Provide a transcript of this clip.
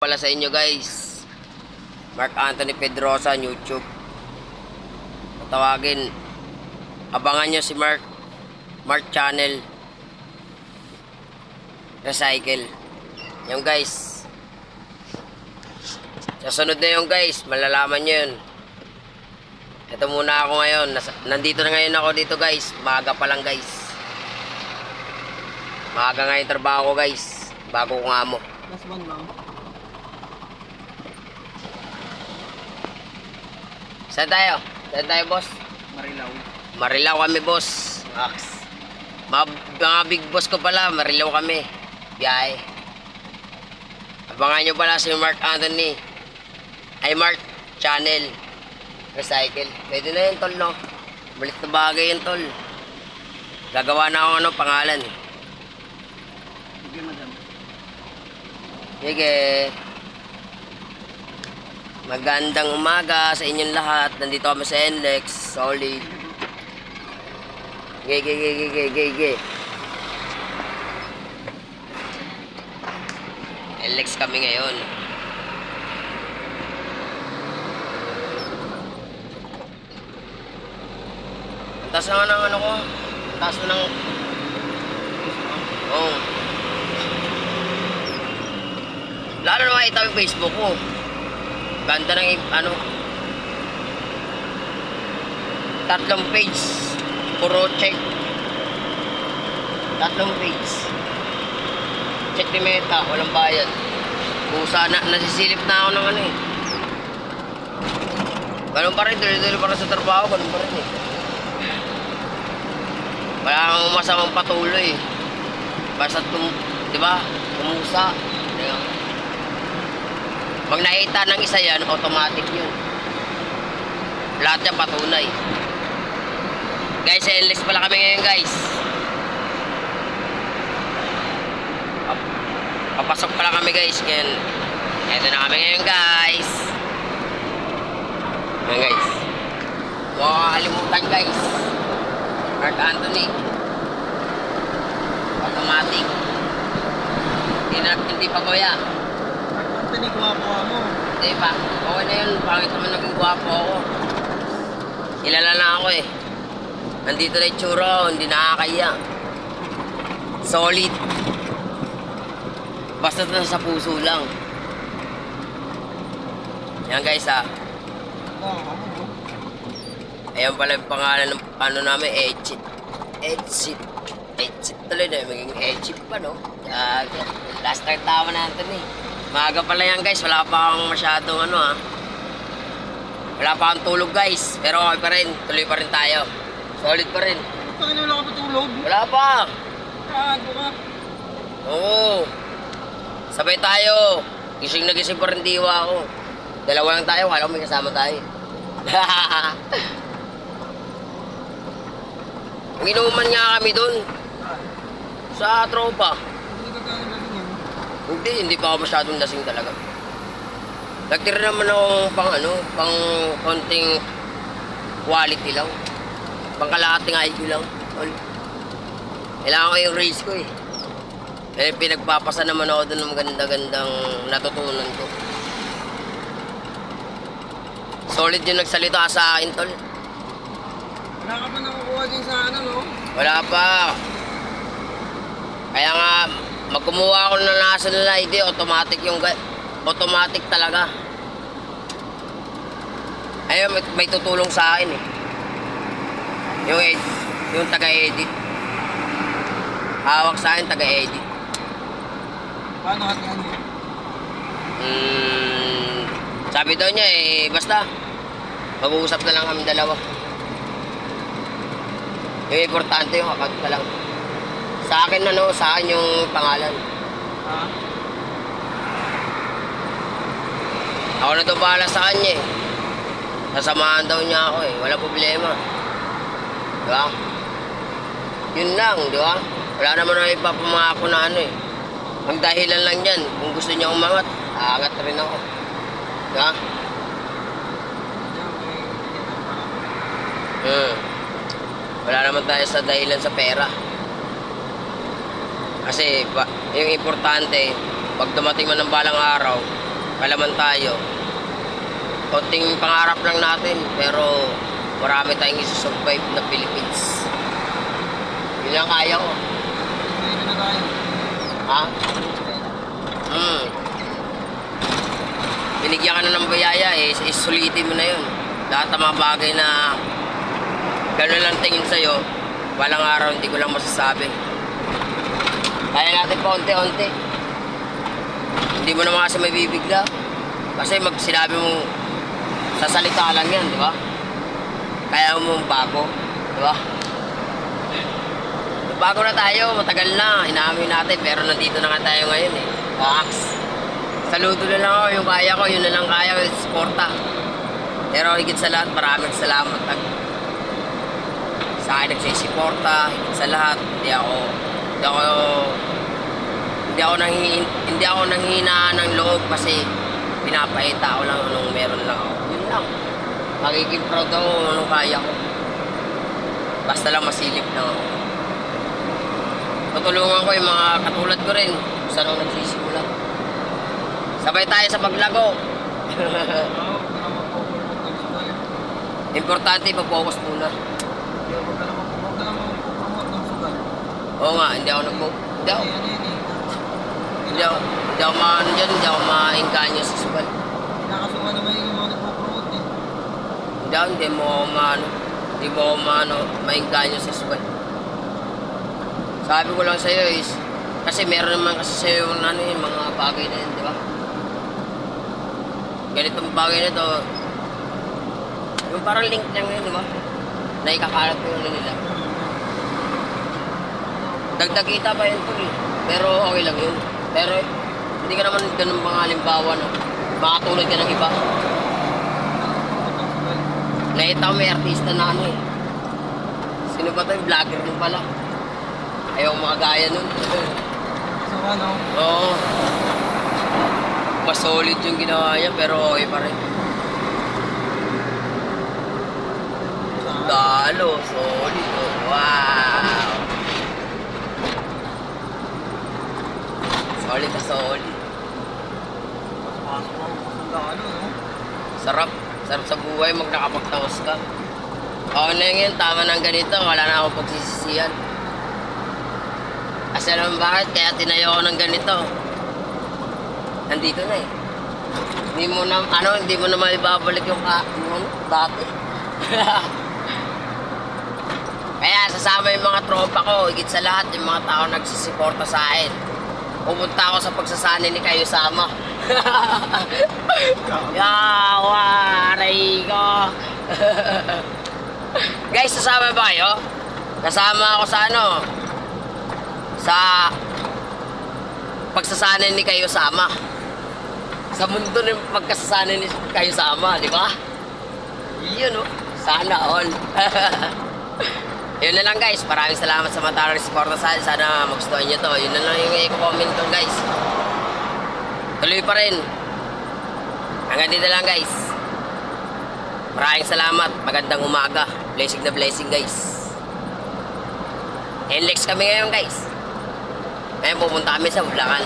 Pala sa inyo guys, Mark Anthony Pedrosa, YouTube. Tawagin, abangan nyo si Mark Channel Recycle. Yung guys, sa sunod na yung guys, malalaman nyo yun. Ito muna ako ngayon, nandito na ngayon ako dito guys. Maaga pa lang guys, maaga nga yung trabaho ko guys, bago ko nga mo. Last one lang. Saan tayo? Saan tayo boss? Marilaw. Marilaw kami boss. Mga big boss ko pala, Marilaw kami. Biyahe. Abangan nyo pala si Mark Anthony. Ay Mark Channel Recycle. Pwede na yun tol, no? Balit na bagay yun tol. Gagawa na ako pangalan. Sige madam. Sige. Magandang umaga sa inyong lahat. Nandito kami sa NLEX. Solid. Ge. NLEX kami ngayon. Ang taas na nga ng ano ko. Ang taas na ng... Oh. Lalo na makita yung Facebook ko. Ganda ng ano, 3 page, puro check, 3 page, check ni Meta, walang bayad. Kusa na, nasisilip na ako ng ano eh. Ganun pa rin, tuloy-tuloy pa rin sa trabaho, ganun pa rin eh. Wala kang masamang patuloy. Basta di ba, kumusa. Pag nakita ng isa yan, automatic yun. Lahat yan patunay. Guys, endless pala kami ngayon guys. Papasok pala kami guys. Eto na kami ngayon guys. Ayan guys. Huwag kakalimutan guys. Mark Anthony. Automatic. Hindi pa goya. Anthony, guwapo mo. Hindi pa. Okay na yun. Pangit naman naging gwapo ako. Kilala na ako eh. Nandito na yung tsura ko. Hindi nakakaya. Solid. Basta sa puso lang. Yan guys ha. Ayan pala yung pangalan ng ano namin. Edgit. Edgit tuloy na. Maging Edgit pa no. Last time tama natin eh. Maaga pala yan guys, wala pa akong masyadong ano ha. Wala pa akong tulog guys, pero okay pa rin, tuloy pa rin tayo. Solid pa rin. Bakit wala ka pa tulog? Wala pa. Kago ka. Oo. Sabay tayo. Gising na gising pa rin diwa ako. Dalawa lang tayo, wala ko may kasama tayo. Ang inuman nga kami dun. Sa tropa. Hindi ka kaya natin yan. Hindi pa ako masyadong lasing talaga. Nagtira naman ako pang konting quality lang. Pang kalahating IQ lang. Kailangan ko yung race ko eh. Pinagpapasa naman ako doon ng maganda-gandang natutunan ko. Solid yung nagsalita sa akin, tol. Wala ka pa nakukuha din sa ano, no? Wala pa. Kaya nga, magkumuha ako ng national ID, automatic talaga. Ayun, may tutulong sa akin eh. Yung taga-edit. Hawak sa akin, taga-edit. Paano hatihan mo? Sabi daw niya eh, basta mag-uusap na lang kami dalawa. Yung importante yung kapag ka lang. Sa akin sa akin yung pangalan. Ha? Ako na daw bahala sa kanya eh. Sasamahan daw niya ako eh, wala problema. Diba? Yun lang, diba? Wala naman na ipapamako na ano eh. Ang dahilan lang yan, kung gusto niya umangat, aangat rin ako. Diba? Wala naman tayo sa dahilan sa pera. Kasi yung importante, pag dumating man ng balang araw, Kalaman tayo. Konting pangarap lang natin, pero marami tayong isusurvive na Philippines. Yun ang kaya ko. Pwede na tayo. Ha? Binigyan ka na ng bayaya, isulitin mo na yun. Lahat ng mga bagay na gano'n lang tingin sa'yo, walang araw hindi ko lang masasabi. Kaya natin pa unti-unti. Hindi mo naman kasi may bibigla. Kasi sinabi mo, sa salita lang yan, di ba? Kaya mo bago, di ba? Bago na tayo, matagal na, inamin natin, pero nandito na nga tayo ngayon eh. Box. Saludo na lang ako, yung kaya ko, yun na lang kaya ko, suporta. Pero higit sa lahat, maraming salamat. Sa akin nagsisiporta, higit sa lahat, hindi ako nanghihinaan ng loob kasi pinapaita ko lang anong meron lang ako. Yun lang. Magiging proud ako kung anong kaya ko. Basta lang masilip lang ako. Tutulungan ko yung mga katulad ko rin kung saan ako nagsisimula. Sabay tayo sa paglago. Oo, huwag ka na mag-overload ng sugal. Importante, pag-focus muna. Huwag ka na mag-promote ng sugal. Oo nga, hindi ako Ano yan eh. Hindi ako maano dyan, hindi ako maingganyo sa sugal. Nakasuka naman yung mga nagpo-promote eh. Hindi mo ako maingganyo sa sugal. Sabi ko lang sa'yo is, kasi meron naman kasi sa'yo yung mga bagay na yun, di ba? Ganitong bagay na to, yung parang link lang yun, di ba? Na ikakalat mo yung nila. Dagdag kita pa yun to eh. Pero okay lang yun. Pero hindi ka naman ganun mga halimbawa na makatulad ka ng iba. Promote ng sugal. Nakita ko may artista na eh. Sino ba to? Yung vlogger nun pala. Ayaw makagaya nun. So ano, Oo. Mas solid yung ginawa niya pero okay pa rin. Dalo, solid. Oh. Wow! Solid na solid. pasok ako sa gano, no? Sarap. Sarap sa buhay mag nakapagtawas ka. Okay na yun, tama ng ganito. Wala na akong pagsisisihan. Kasi alam mo bakit? Kaya tinayo ko ng ganito. Nandito na eh. Hindi mo na maibabalik yung dati. Kaya sasama yung mga tropa ko, higit sa lahat yung mga tao nagsisiporta sa akin. Pupunta ako sa pagsasani ni Kayo Sama. Yawa, aray ko. Guys, sasama ba kayo? Kasama ako sa pagsasanay ni Kayo Sama. Sa mundo ng pagkasasanay ni Kayo Sama, di ba? Yun oh, sana all. Yun na lang guys, maraming salamat sa mga tao na supporta sa akin. Sana magustuhan nyo to. Yun na lang yung i-comment ko guys. Tuloy pa rin. Hanggang dito lang guys. Maraming salamat, magandang umaga. Blessing na blessing guys. NLEX kami ngayon guys. Ngayon pupunta kami sa Bulacan.